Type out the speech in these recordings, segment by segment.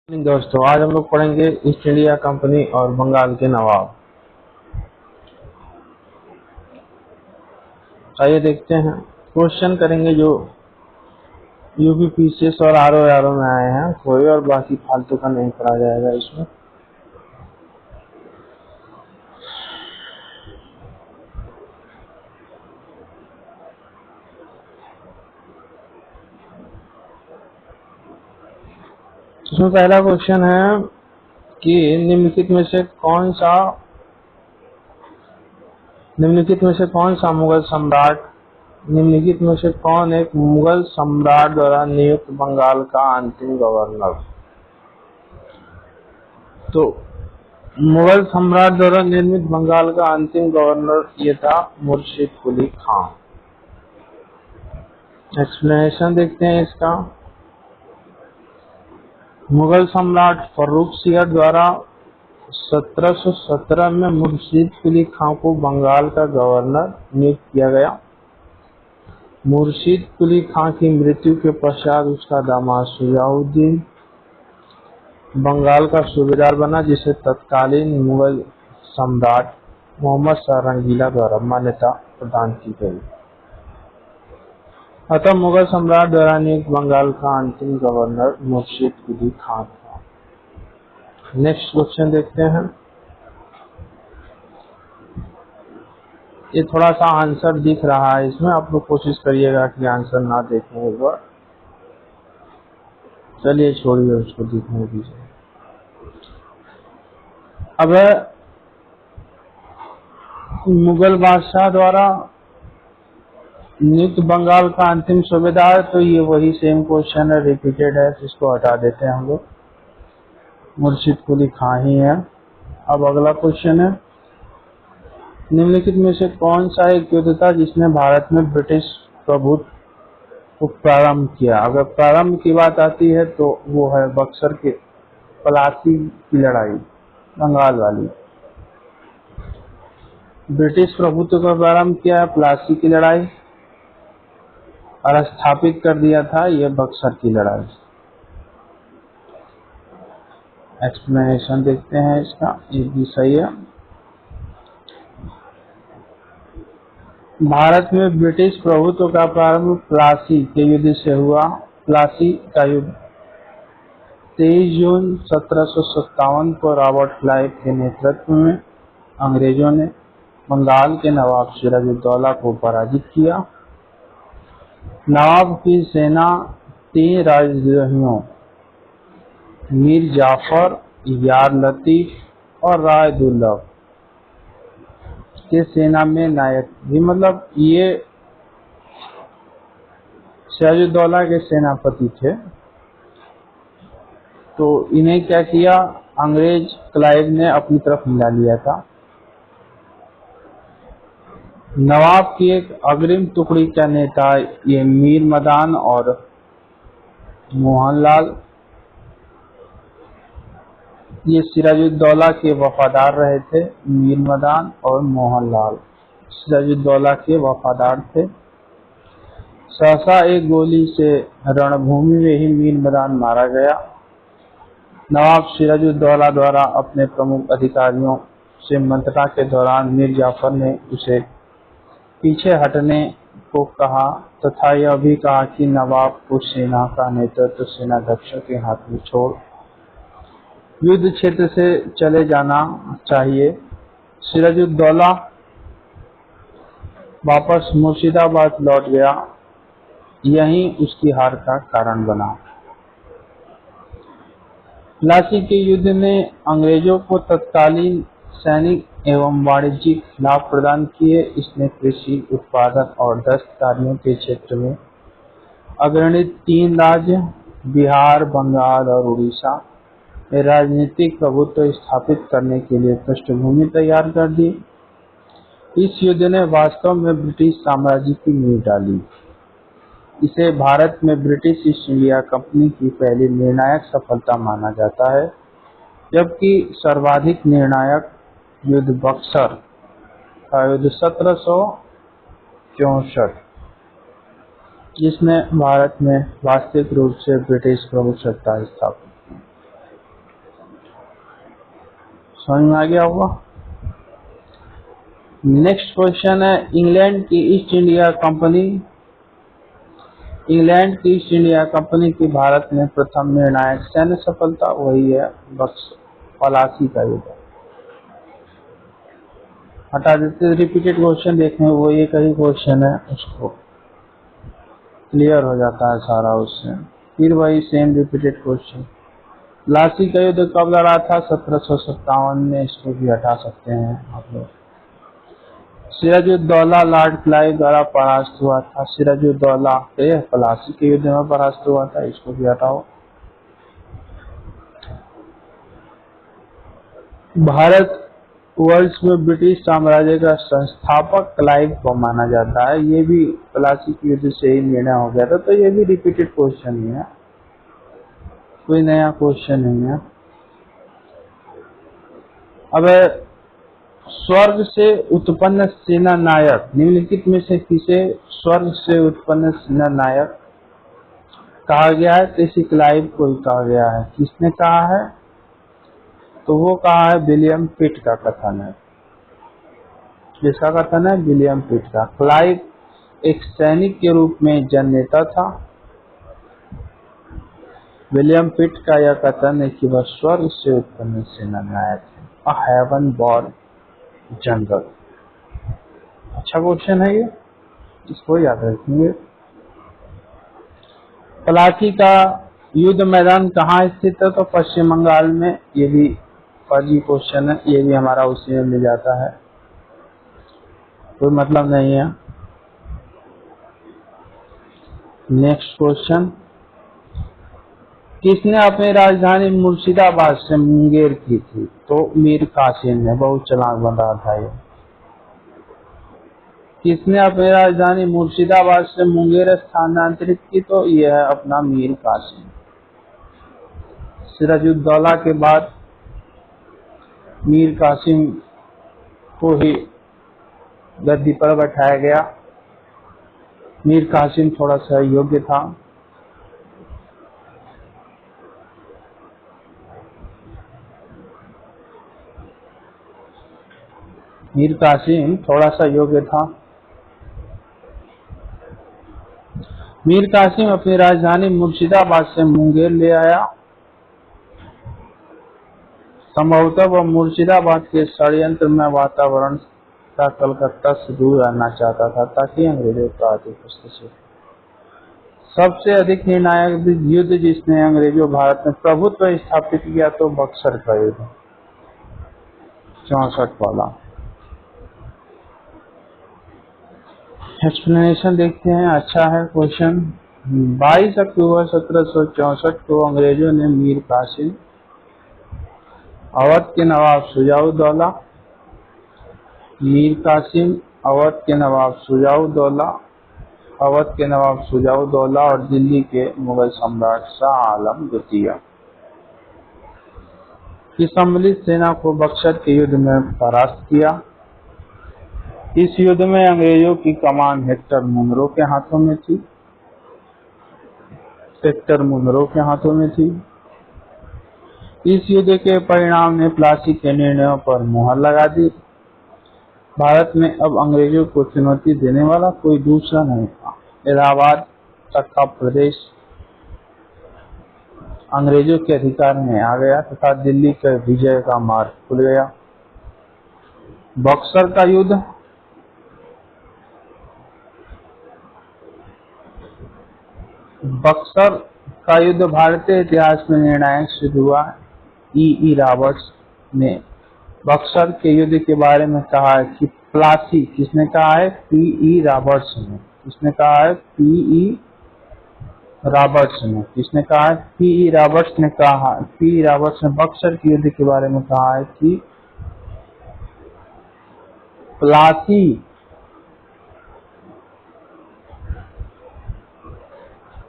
दोस्तों, आज हम लोग पढ़ेंगे ईस्ट इंडिया कंपनी और बंगाल के नवाब। आइए देखते हैं। क्वेश्चन करेंगे जो यूपीपीसीएस और आरओ में आए हैं कोई, और बाकी फालतू का नहीं पढ़ा जाएगा इसमें। इसमें पहला क्वेश्चन है कि निम्नलिखित में से कौन एक मुगल सम्राट द्वारा नियुक्त बंगाल का अंतिम गवर्नर। तो मुगल सम्राट द्वारा निर्मित बंगाल का अंतिम गवर्नर ये था मुर्शिद कुली खान। एक्सप्लेनेशन देखते हैं इसका। मुगल सम्राट फर्रुखसियर द्वारा 1717 में मुर्शिद कुली खान को बंगाल का गवर्नर नियुक्त किया गया। मुर्शिद कुली खान की मृत्यु के पश्चात उसका दामाद सुजाउद्दीन बंगाल का सूबेदार बना, जिसे तत्कालीन मुगल सम्राट मोहम्मद शाह रंगीला द्वारा मान्यता प्रदान की गई। अतः मुगल सम्राट द्वारा नियुक्त बंगाल का अंतिम गवर्नर मुर्शिद कुली खान था। नेक्स्ट क्वेश्चन देखते हैं। ये थोड़ा सा आंसर दिख रहा है इसमें, आप लोग कोशिश करिएगा कि आंसर ना देखें एक बार। चलिए छोड़िए, उसको दिखने दीजिए। अब मुगल बादशाह द्वारा नियुक्त बंगाल का अंतिम सूबेदार, तो ये वही सेम क्वेश्चन है, रिपीटेड है, तो इसको हटा देते हैं हम लोग। मुर्शिद कुली खान ही है। अब अगला क्वेश्चन है, निम्नलिखित में से कौन सा एक युद्ध था जिसने भारत में ब्रिटिश प्रभुत्व को प्रारंभ किया। अगर प्रारंभ की बात आती है तो वो है बक्सर के प्लासी की लड़ाई, बंगाल वाली। ब्रिटिश प्रभुत्व का प्रारंभ किया है प्लासी की लड़ाई, और स्थापित कर दिया था ये बक्सर की लड़ाई। एक्सप्लेनेशन देखते हैं इसका, ये भी सही है। भारत में ब्रिटिश प्रभुत्व का प्रारंभ प्लासी के युद्ध से हुआ। प्लासी का युद्ध 23 जून 1757 को रॉबर्ट क्लाइव के नेतृत्व में अंग्रेजों ने बंगाल के नवाब सिराजुद्दौला को पराजित किया। नवाब की सेना 3 राजद्रोहियों मीर जाफर, यार लतीफ और राय दुर्लभ के सेना में नायक भी, मतलब ये सिराजुद्दौला के सेनापति थे। तो इन्हें क्या किया, अंग्रेज क्लाइव ने अपनी तरफ मिला लिया था। नवाब की एक अग्रिम टुकड़ी का नेता ये मीर मदान और मोहनलाल, ये सिराजुद्दौला के वफादार रहे थे। मीर मदान और मोहनलाल सिराजुद्दौला के वफादार थे। सहसा एक गोली से रणभूमि में ही मीर मदान मारा गया। नवाब सिराजुद्दौला द्वारा अपने प्रमुख अधिकारियों से मंत्रणा के दौरान मीर जाफर ने उसे पीछे हटने को कहा तथा यह भी कहा कि नवाब को सेना का नेतृत्व सेनाध्यक्ष के हाथ में छोड़ युद्ध क्षेत्र से चले जाना चाहिए। सिराजुद्दौला वापस मुर्शिदाबाद लौट गया, यही उसकी हार का कारण बना। प्लासी के युद्ध ने अंग्रेजों को तत्कालीन सैनिक एवं वाणिज्यिक लाभ प्रदान किए। इसने कृषि उत्पादन और दस्तकारियों के क्षेत्र में अग्रणी 3 राज्य बिहार, बंगाल और उड़ीसा में राजनीतिक प्रभुत्व स्थापित करने के लिए पृष्ठभूमि तैयार कर दी। इस युद्ध ने वास्तव में ब्रिटिश साम्राज्य की नींव डाली। इसे भारत में ब्रिटिश ईस्ट इंडिया कंपनी की पहली निर्णायक सफलता माना जाता है, जबकि सर्वाधिक निर्णायक युद्ध बक्सर का युद्ध 1764, जिसने भारत में वास्तविक रूप से ब्रिटिश प्रभुसत्ता स्थापित की। समझ में आ गया होगा। नेक्स्ट क्वेश्चन है, इंग्लैंड की ईस्ट इंडिया कंपनी की भारत में प्रथम निर्णायक सैन्य सफलता, वही है प्लासी का युद्ध। हटा देते, रिपीटेड क्वेश्चन देखें, वो एक ही क्वेश्चन है, उसको क्लियर हो जाता है सारा उससे, फिर वही सेम रिपीटेड क्वेश्चन। प्लासी का युद्ध कब लड़ा था? 1757 में, इसको भी हटा सकते हैं आप लोग। सिराजुद्दौला लॉर्ड क्लाइव द्वारा परास्त हुआ था। सिराजुद्दौला प्लासी के युद्ध में परास्त हुआ था, इसको भी हटाओ। भारत वर्ष में ब्रिटिश साम्राज्य का संस्थापक क्लाइव को माना जाता है, ये भी प्लासी के युद्ध से ही निर्णय हो गया था, तो ये भी रिपीटेड क्वेश्चन ही है, कोई नया क्वेश्चन नहीं है। अब स्वर्ग से उत्पन्न सेना नायक, निम्नलिखित में से किसे स्वर्ग से उत्पन्न सेना नायक कहा गया है? तो इसी क्लाइव को ही कहा गया है। किसने कहा है? तो वो कहा है विलियम पिट का कथन है। किसका कथन है? विलियम पिट का। क्लाइव एक सैनिक के रूप में जननेता था। विलियम पिट का यह कथन है कि वह स्वर्ग से उत्पन्न सेना नायक है, अ हेवन बोर्न जनरल। अच्छा क्वेश्चन है ये, इसको याद रखेंगे। प्लासी का युद्ध मैदान कहाँ स्थित है? तो पश्चिम बंगाल में। ये भी फर्जी क्वेश्चन है, ये भी हमारा उसी में मिल जाता है, कोई मतलब नहीं है। नेक्स्ट क्वेश्चन, किसने अपनी राजधानी मुर्शिदाबाद से मुंगेर की थी? तो मीर कासिम ने, बहुत चालाक बंदा था ये। किसने अपनी राजधानी मुर्शिदाबाद से मुंगेर स्थानांतरित की? तो यह है अपना मीर कासिम। सिराजुद्दौला के बाद मीर कासिम को ही गद्दी पर बैठाया गया। मीर कासिम थोड़ा सा योग्य था। मीर कासिम थोड़ा सा योग्य था। मीर कासिम अपनी राजधानी मुर्शिदाबाद से मुंगेर ले आया। संभवतः वह मुर्शिदाबाद के षड्यंत्र में वातावरण का कलकत्ता से दूर रहना चाहता था, ताकि अंग्रेजों का हस्तक्षेप। सबसे अधिक निर्णायक युद्ध जिसने अंग्रेजों भारत में प्रभुत्व स्थापित किया, तो बक्सर का युद्ध 64 वाला। एक्सप्लेनेशन देखते हैं, अच्छा है क्वेश्चन। 22 अक्टूबर 1764 को अंग्रेजों ने मीर कासिम, अवध के नवाब शुजाउद्दौला, मीर कासिम, अवध के नवाब शुजाउद्दौला और दिल्ली के मुगल सम्राट शाह आलम द्वितीय की सम्मिलित सेना को बक्सर के युद्ध में परास्त किया। इस युद्ध में अंग्रेजों की कमान हेक्टर मुनरो के हाथों में थी। इस युद्ध के परिणाम ने प्लासी के निर्णयों पर मुहर लगा दी। भारत में अब अंग्रेजों को चुनौती देने वाला कोई दूसरा नहीं था। इलाहाबाद तक का प्रदेश अंग्रेजों के अधिकार में आ गया तथा दिल्ली के विजय का मार्ग खुल गया। बक्सर का युद्ध भारतीय इतिहास में निर्णायक सिद्ध हुआ। ई रॉबर्ट्स ने बक्सर के युद्ध के बारे में कहा है कि प्लासी, किसने कहा है? पी.ई. रॉबर्ट्स ने। किसने कहा है? पी.ई. रॉबर्ट्स ने। किसने कहा है? पी.ई. रॉबर्ट्स ने कहा। पी.ई. रॉबर्ट्स ने बक्सर के युद्ध के बारे में कहा है कि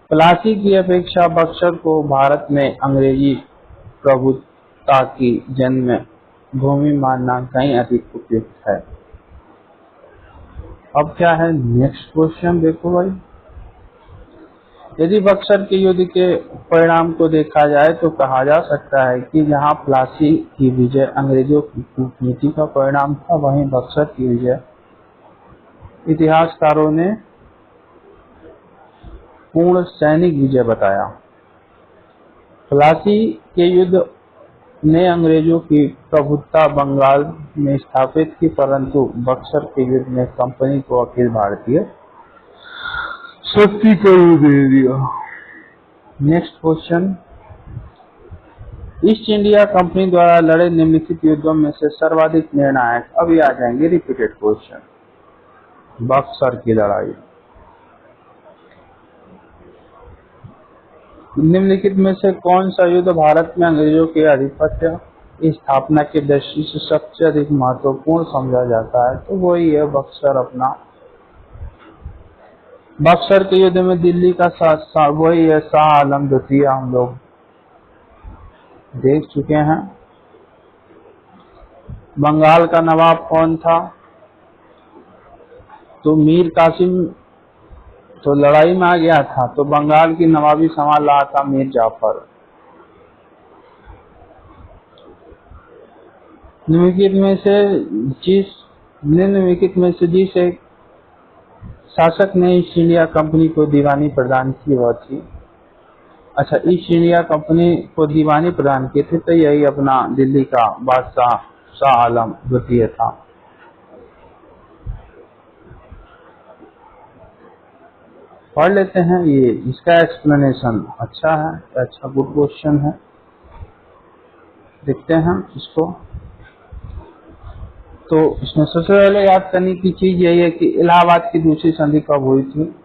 प्लासी की अपेक्षा बक्सर को भारत में अंग्रेजी प्रभुता की जन्म भूमि मानना कहीं अधिक उपयुक्त है। अब क्या है नेक्स्ट क्वेश्चन, देखो भाई। यदि बक्सर के युद्ध के परिणाम को देखा जाए तो कहा जा सकता है कि जहां प्लासी की विजय अंग्रेजों की कूटनीति का परिणाम था, वहीं बक्सर की विजय इतिहासकारों ने पूर्ण सैनिक विजय बताया। प्लासी के युद्ध ने अंग्रेजों की प्रभुत्ता बंगाल में स्थापित की, परंतु बक्सर के युद्ध ने कंपनी को अखिल भारतीय शक्ति का रूप दे दिया। Next question, east India company द्वारा लड़े निम्नलिखित युद्धों में से सर्वाधिक निर्णायक, अभी आ जाएंगे रिपीटेड क्वेश्चन। बक्सर की लड़ाई, निम्नलिखित में से कौन सा युद्ध भारत में अंग्रेजों के आधिपत्य स्थापना की दृष्टि से सबसे अधिक महत्वपूर्ण समझा जाता है? तो वही है बक्सर अपना। बक्सर के युद्ध में दिल्ली का वही है शाह आलम द्वितीय, हम लोग देख चुके हैं। बंगाल का नवाब कौन था? तो मीर कासिम तो लड़ाई में आ गया था, तो बंगाल की नवाबी संभाल रहा था मीर जाफर। निम्नलिखित में से जिस एक शासक ने ईस्ट इंडिया कंपनी को दीवानी प्रदान की वह थी? अच्छा, ईस्ट इंडिया कंपनी को दीवानी प्रदान की थी तो यही अपना दिल्ली का बादशाह शाह आलम द्वितीय था। पढ़ लेते हैं, ये इसका एक्सप्लेनेशन अच्छा है, अच्छा गुड क्वेश्चन है, देखते हैं इसको। तो इसमें सबसे पहले याद करने की चीज यही है कि इलाहाबाद की दूसरी संधि कब हुई थी?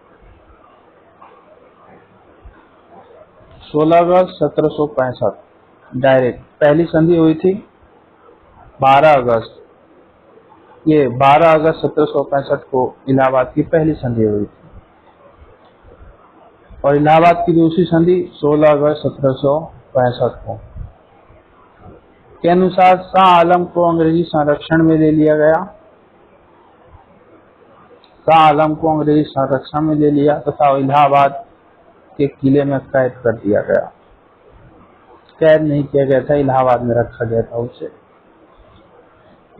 16 अगस्त 1765 डायरेक्ट। पहली संधि हुई थी 12 अगस्त, ये 12 अगस्त 1765 को इलाहाबाद की पहली संधि हुई थी, और इलाहाबाद की दूसरी संधि 16 अगस्त 1765 को। के अनुसार शाह आलम को अंग्रेजी संरक्षण में ले लिया गया, शाह आलम को अंग्रेजी संरक्षण में ले लिया तथा इलाहाबाद के किले में कैद कर दिया गया। कैद नहीं किया गया था, इलाहाबाद में रखा गया था उसे।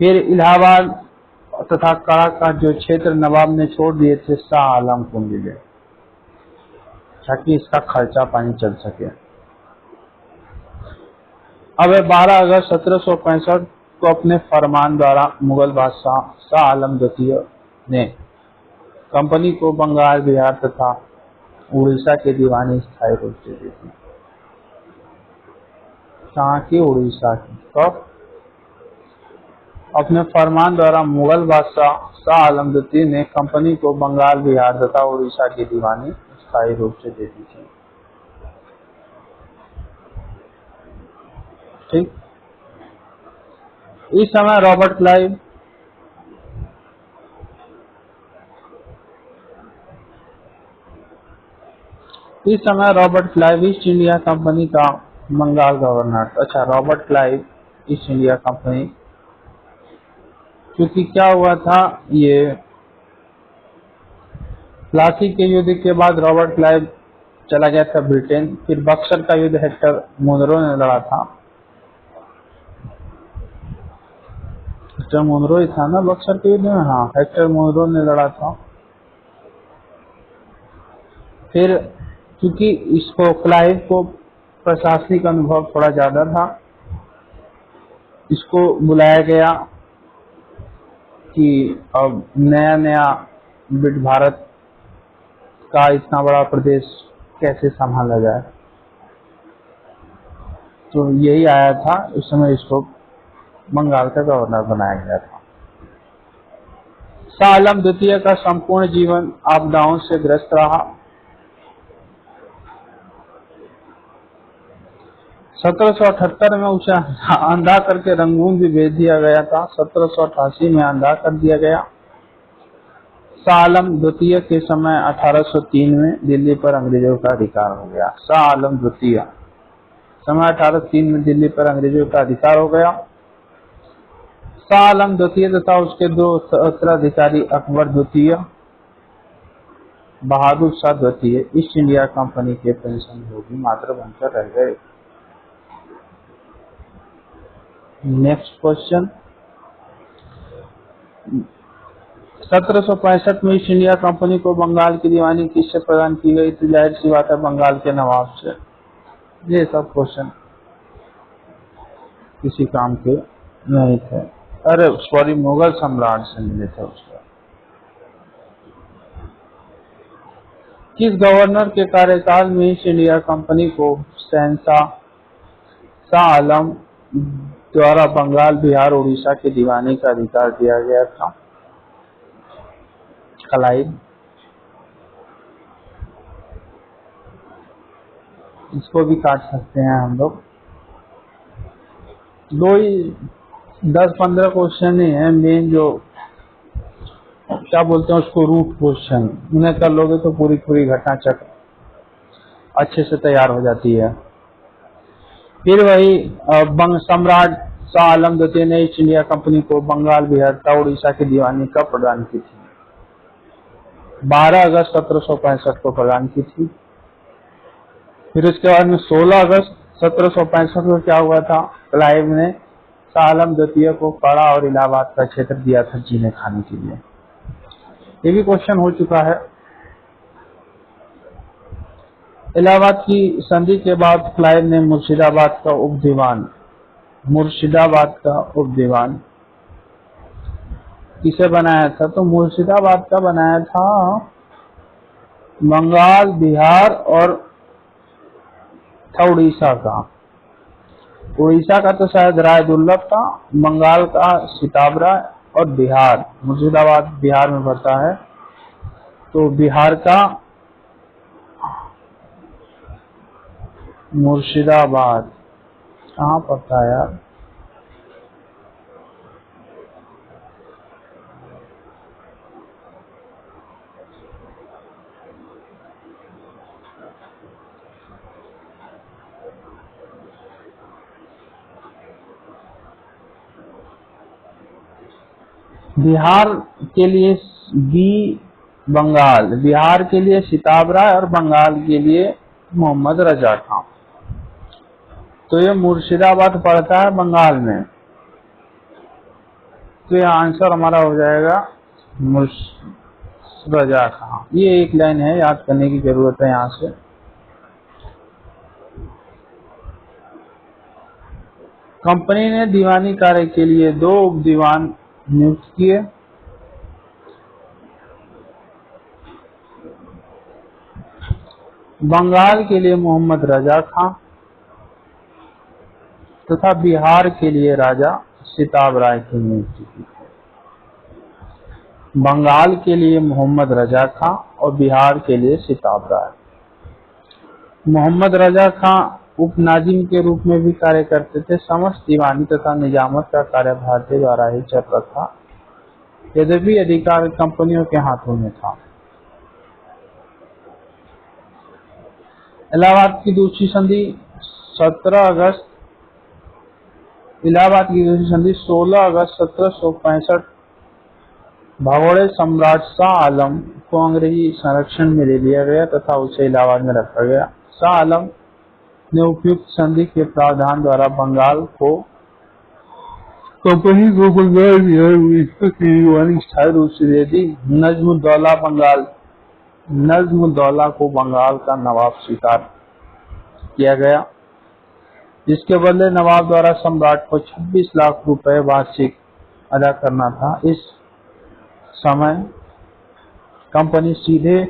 फिर इलाहाबाद तथा कड़ा का जो क्षेत्र नवाब ने छोड़ दिए थे शाह आलम को मिले, ताकि इसका खर्चा पानी चल सके। अब 12 अगस्त 1765 को अपने फरमान द्वारा मुगल बादशाह शाह आलम द्वितीय ने कंपनी को बंगाल, बिहार तथा उड़ीसा के दीवानी स्थायी रूप से दी थी। कहाँ की? उड़ीसा की। कब? अपने फरमान द्वारा मुगल बादशाह शाह आलम द्वितीय ने कंपनी को बंगाल, बिहार तथा उड़ीसा की दीवानी स्थायी रूप से दे दी थी। ठीक। इस समय Robert Clive east India company का बंगाल गवर्नर। अच्छा, Robert Clive east India company, क्योंकि क्या हुआ था, ये प्लासी के युद्ध के बाद रॉबर्ट क्लाइव चला गया था ब्रिटेन। फिर बक्सर का युद्ध हेक्टर मुनरो ने लड़ा था। हेक्टर मुनरो ही था ना बक्सर के युद्ध में? हाँ, हेक्टर मुनरो ने लड़ा था। फिर क्योंकि इसको क्लाइव को प्रशासनिक अनुभव थोड़ा ज्यादा था, इसको बुलाया गया कि अब नया भारत का इतना बड़ा प्रदेश कैसे संभाला जाए, तो यही आया था। उस समय इसको बंगाल का गवर्नर बनाया गया था। शाह आलम द्वितीय का संपूर्ण जीवन आपदाओं से ग्रस्त रहा। 1778 में उसे अंधा करके रंगून भी भेज दिया गया था। 1788 में अंधा कर दिया गया। शाह आलम द्वितीय के समय 1803 में दिल्ली पर अंग्रेजों का अधिकार हो गया। शाह आलम द्वितीय समय 1803 में दिल्ली पर अंग्रेजों का अधिकार हो गया। शाह आलम द्वितीय तथा उसके दो उत्तराधिकारी अकबर द्वितीय बहादुर शाह द्वितीय ईस्ट इंडिया कंपनी के पेंशन भोगी मात्र बनकर रह गए। नेक्स्ट क्वेश्चन, 1765 में ईस्ट इंडिया कंपनी को बंगाल की दीवानी किससे प्रदान की गई? तो जाहिर सी बात है बंगाल के नवाब से। ये सब क्वेश्चन किसी काम के नहीं थे। अरे सॉरी, मुगल सम्राट से मिले थे उसका। किस गवर्नर के कार्यकाल में ईस्ट इंडिया कंपनी को शहंशाह शाह आलम द्वारा बंगाल, बिहार, उड़ीसा की दीवानी का अधिकार दिया गया था? क्लाइव। इसको भी काट सकते हैं हम लोग। दो ही 10-15 क्वेश्चन ही है मेन, जो क्या बोलते हैं उसको, रूट क्वेश्चन। उन्हें कर लोगे तो पूरी पूरी घटना चक्र अच्छे से तैयार हो जाती है। फिर वही बंग सम्राट शाह आलम द्वितीय ने ईस्ट इंडिया कंपनी को बंगाल, बिहार तथा उड़ीसा की दीवानी कब प्रदान की थी? 12 अगस्त 1765 को प्रदान की थी। फिर उसके बाद में 16 अगस्त 1765 को क्या हुआ था? क्लाइव ने शाह आलम द्वितीय को कड़ा और इलाहाबाद का क्षेत्र दिया था जीने खाने के लिए। ये भी क्वेश्चन हो चुका है। इलाहाबाद की संधि के बाद क्लाइव ने मुर्शिदाबाद का उप दीवान किसे बनाया था? तो मुर्शिदाबाद का बनाया था बंगाल, बिहार और था उड़ीसा का। उड़ीसा का तो शायद राय दुर्लभ था, बंगाल का सिताबरा और बिहार, मुर्शिदाबाद बिहार में पड़ता है, तो बिहार का मुर्शिदाबाद कहाँ पड़ता है यार? बिहार के लिए बंगाल, बिहार के लिए सिताबरा और बंगाल के लिए मोहम्मद रजा खां। तो ये मुर्शिदाबाद पड़ता है बंगाल में, तो ये आंसर हमारा हो जाएगा रजा खां। ये एक लाइन है, याद करने की जरूरत है यहाँ से। कंपनी ने दीवानी कार्य के लिए 2 उप दीवान नियुक्त किए। बंगाल के लिए मोहम्मद रजा खां तथा बिहार के लिए राजा सिताब राय की नियुक्ति की। बंगाल के लिए मोहम्मद रजा खां और बिहार के लिए सिताब राय। मोहम्मद रजा खां उप नाजिम के रूप में भी कार्य करते थे। समस्त दीवानी तथा निजामत का कार्य भारतीय द्वारा ही चल रहा था, यद्यपि अधिकार कंपनियों के हाथों में था। इलाहाबाद की दूसरी संधि 16 अगस्त 1765 भगोड़े सम्राट शाह आलम को अंग्रेजी संरक्षण में ले लिया गया तथा उसे इलाहाबाद में रखा गया। शाह आलम ने उपयुक्त संधि के प्रावधान द्वारा बंगाल को कंपनी को बंगाल, बिहार, उड़ीसा की दीवानी स्थायी रूप से दे दी। नज्मुद्दौला को बंगाल का नवाब स्वीकार किया गया, जिसके बदले नवाब द्वारा सम्राट को 26 लाख रुपए वार्षिक अदा करना था। इस समय कंपनी सीधे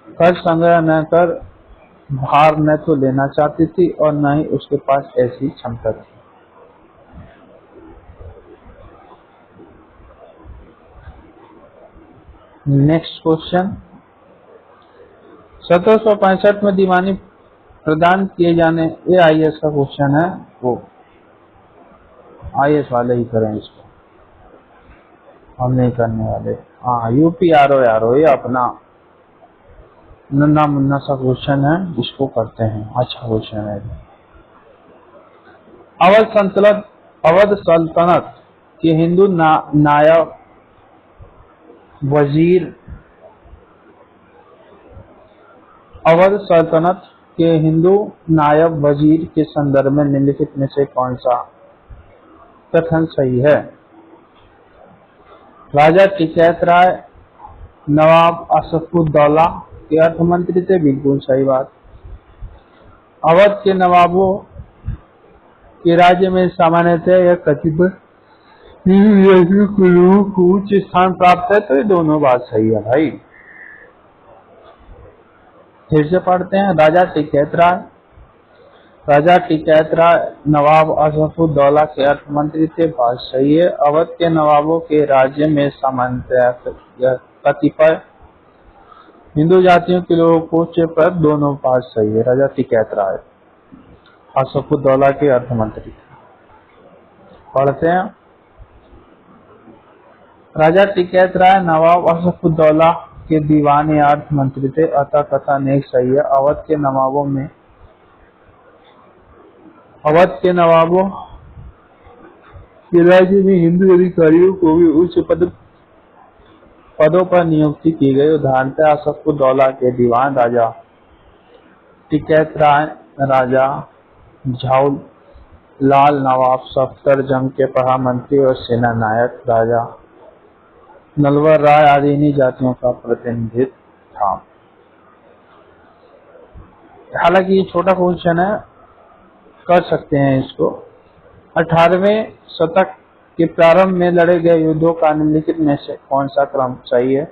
कर संग्रह न कर भार न तो लेना चाहती थी और न ही उसके पास ऐसी क्षमता थी। नेक्स्ट क्वेश्चन, 1765 में दीवानी प्रदान किए जाने, ये आईएएस का क्वेश्चन है, वो आईएएस वाले ही करें इसको, हम नहीं करने वाले। हाँ, यूपीआरओ ये अपना नन्ना मुन्ना सा क्वेश्चन है, इसको करते हैं। अच्छा क्वेश्चन है। अवध सल्तनत के हिंदू नायब वजीर अवध सल्तनत के हिंदू नायब वजीर के संदर्भ में निम्नलिखित में से कौन सा कथन सही है? राजा टिकैत राय नवाब असफुद्दौला के अर्थमंत्री थे, बिल्कुल सही बात। अवध के नवाबों के राज्य में सामान्यतः यह कतिपय को उच्च स्थान प्राप्त है, तो ये दोनों बात सही है भाई। फिर से पढ़ते हैं। राजा टिकैत राय नवाब असफुद्दौला के अर्थमंत्री थे, बात सही है। अवध के नवाबों के राज्य में सामान्यतः कतिपय हिंदू जातियों के लोगों को उच्च पद, दोनों बात सही है। राजा टिकैत राय असफुद्दौला के अर्थमंत्री थे। पढ़ते हैं। राजा टिकैत राय नवाब असफुद्दौला के दीवान या अर्थमंत्री थे, अतः कथन एक सही है। अवध के नवाबों के राज्य में हिंदू अधिकारियों को भी उच्च पदों पर नियुक्ति की गई। उदाहरणतः असफुद्दौला के दीवान राजा टिकैत राय, राजा झाऊ लाल नवाब सफदरजंग के महामंत्री और सेना नायक राजा नलवर राय आदि इन्हीं जातियों का प्रतिनिधित्व था। हालांकि ये छोटा क्वेश्चन है, कर सकते हैं इसको। 18वें शतक के प्रारंभ में लड़े गए युद्धों का निम्नलिखित में से कौन सा क्रम सही है?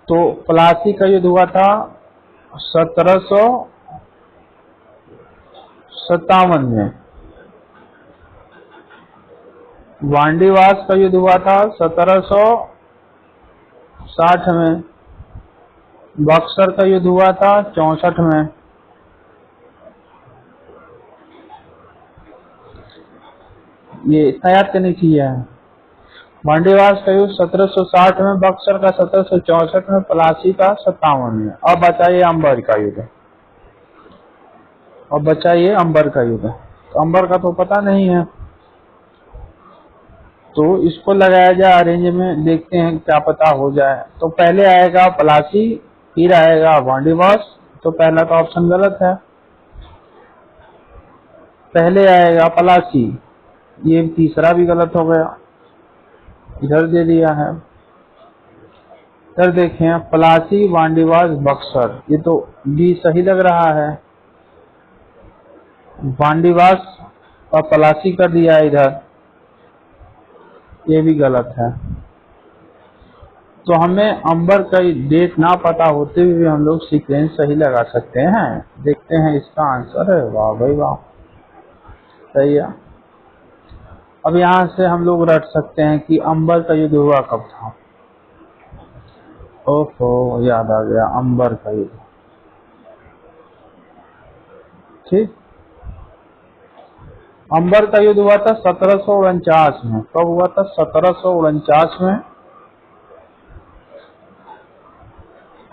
तो प्लासी का युद्ध हुआ था 1757 में। वांडीवास का युद्ध हुआ था 1760 में। बक्सर का युद्ध हुआ था 64 में। ये इतना याद करने की है। वांडीवास का युद्ध 1760 में, बक्सर का 1764 में, प्लासी का 57 में। अब बताइए अंबर का युद्ध। तो अंबर का तो पता नहीं है, तो इसको लगाया जाए अरेंज में, देखते हैं क्या पता हो जाए। तो पहले आएगा प्लासी, फिर आएगा वांडीवास, तो पहला का ऑप्शन गलत है। पहले आएगा प्लासी, ये तीसरा भी गलत हो गया, इधर दे दिया है। इधर देखें, प्लासी, वांडीवास, बक्सर, ये तो बी सही लग रहा है। वांडीवास और प्लासी कर दिया इधर, ये भी गलत है। तो हमें अंबर का डेट ना पता होते हुए हम लोग सीक्वेंस सही लगा सकते हैं। देखते हैं इसका आंसर है। वाह भाई वाह, सही है। अब यहाँ से हम लोग रट सकते हैं कि अंबर का युद्ध हुआ कब था। ओहो, याद आ गया, अंबर का युद्ध। ठीक, अंबर का युद्ध हुआ था 1749 में। कब हुआ था? 1749 में।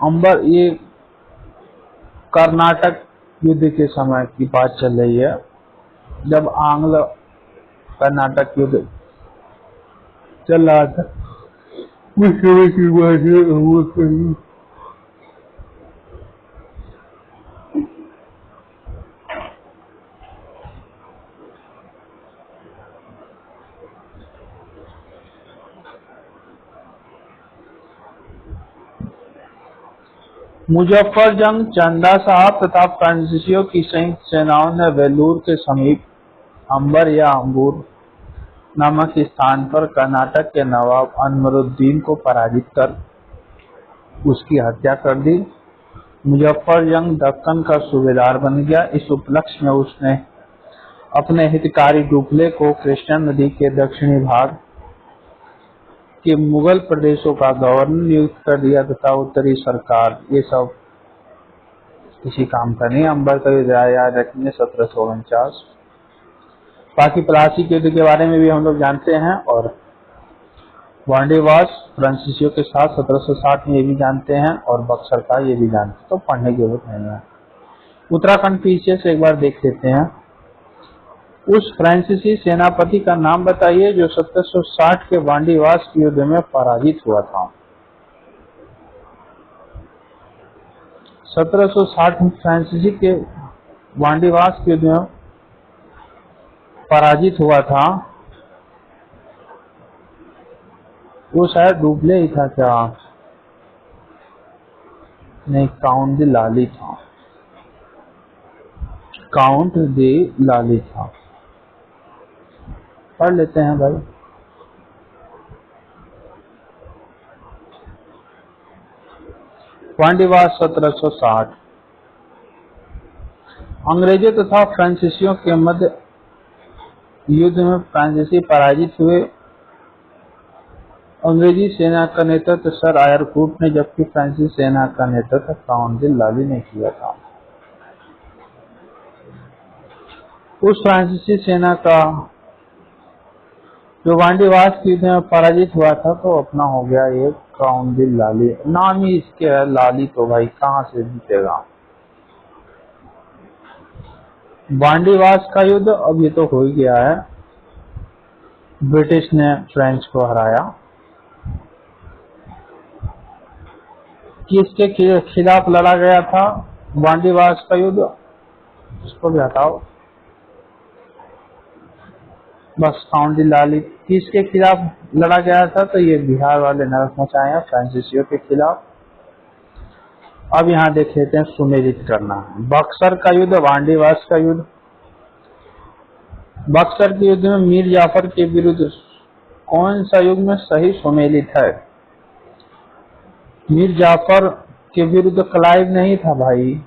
अंबर, ये कर्नाटक युद्ध के समय की बात चल रही है, जब आंग्ल कर्नाटक युद्ध चल रहा था, उस समय की बात है। मुजफ्फरजंग, चंदा साहब तथा फ्रांसीसियों की संयुक्त सेनाओं ने वेलूर के समीप अंबर या अंबूर नामक स्थान पर कर्नाटक के नवाब अनवरुद्दीन को पराजित कर उसकी हत्या कर दी। मुजफ्फरजंग दक्कन का सूबेदार बन गया। इस उपलक्ष्य में उसने अपने हितकारी डुप्ले को कृष्णा नदी के दक्षिणी भाग के मुगल प्रदेशों का गवर्नर नियुक्त कर दिया तथा उत्तरी सरकार, ये सब किसी काम का नहीं। अंबर का युद्ध याद रखेंगे 1749। बाकी प्लासी के युद्ध के बारे में भी हम लोग जानते हैं, और वांडीवास फ्रांसीसियों के साथ 1760 में ये भी जानते हैं, और बक्सर का ये भी जानते हैं, तो पढ़ने की जरूरत नहीं है। उत्तराखंड पीछे से एक बार देख लेते हैं। उस फ्रांसीसी सेनापति का नाम बताइए जो 1760 के वांडीवास के युद्ध में पराजित हुआ था। 1760 में फ्रांसीसी के वांडीवास के युद्ध में पराजित हुआ था। वो शायद डुबले ही था क्या? नहीं, काउंट दी लाली था। काउंट दी लाली था। पढ़ लेते हैं भाई। वांडीवास 1760। अंग्रेजों तथा फ्रांसीसियों के मध्य युद्ध में फ्रांसीसी पराजित हुए। अंग्रेजी सेना का नेतृत्व सर आयरकूट ने, जबकि फ्रांसीसी सेना का नेतृत्व काउंट दी लाली ने किया था। उस फ्रांसीसी सेना का जो वांडीवास के युद्ध में पराजित हुआ था तो अपना हो गया ये काउंट दी लाली। नाम ही इसके है लाली, तो भाई कहाँ से जीतेगा। वांडीवास का युद्ध अब ये तो हो ही गया है। ब्रिटिश ने फ्रेंच को हराया। किसके खिलाफ लड़ा गया था वांडीवास का युद्ध? उसको भी हटाओ, बस काउंट दी लाली। किसके खिलाफ लड़ा गया था? तो ये बिहार वाले नरक मचाए हैं फ्रांसीसियों के खिलाफ। अब यहाँ देख लेते हैं, सुमेलित करना है। बक्सर का युद्ध, वांडीवास का युद्ध। बक्सर के युद्ध में मीर जाफर के विरुद्ध कौन सा युग में सही सुमेलित है? मीर जाफर के विरुद्ध क्लाइव नहीं था भाई,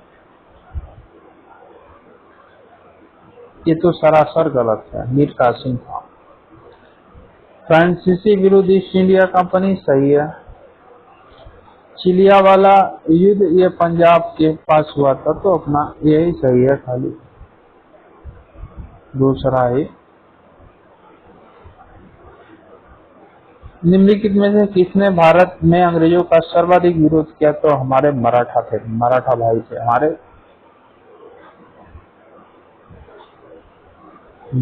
ये तो सरासर गलत है। मीर कासिम था। फ्रांसीसी विरुद्ध ईस्ट इंडिया कंपनी सही है। चिलिया वाला युद्ध ये पंजाब के पास हुआ था तो अपना यही सही है, खाली दूसरा ही। निम्नलिखित में से किसने भारत में अंग्रेजों का सर्वाधिक विरोध किया? तो हमारे मराठा थे, मराठा भाई थे हमारे,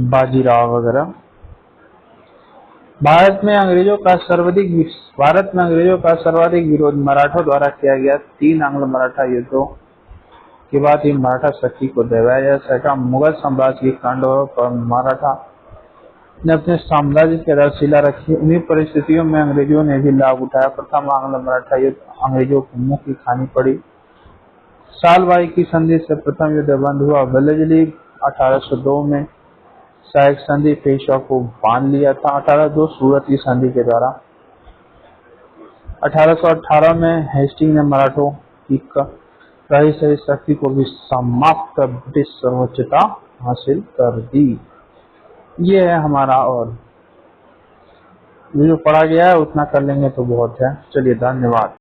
बाजीराव वगैरह। भारत में अंग्रेजों का सर्वाधिक विरोध मराठों द्वारा किया गया। 3 आंग्ल मराठा युद्धों के बाद ही मराठा शक्ति को दबाया जा सका। मुगल साम्राज्य की खंडों पर मराठा ने अपने साम्राज्य की आधारशिला रखी। उन्हीं परिस्थितियों में अंग्रेजों ने भी लाभ उठाया। प्रथम आंग्ल मराठा युद्ध अंग्रेजों को मुंह की खानी पड़ी। सालबाई की संधि से प्रथम युद्ध बंद हुआ। वेलेस्ली 1802 में सहायक संधि पेशवा को बांध लिया था। 1802 सूरत की संधि के द्वारा। 1818 में हेस्टिंग ने मराठों की रही सही शक्ति को भी समाप्त कर ब्रिटिश सर्वोच्चता हासिल कर दी। ये है हमारा, और जो पढ़ा गया है उतना कर लेंगे तो बहुत है। चलिए, धन्यवाद।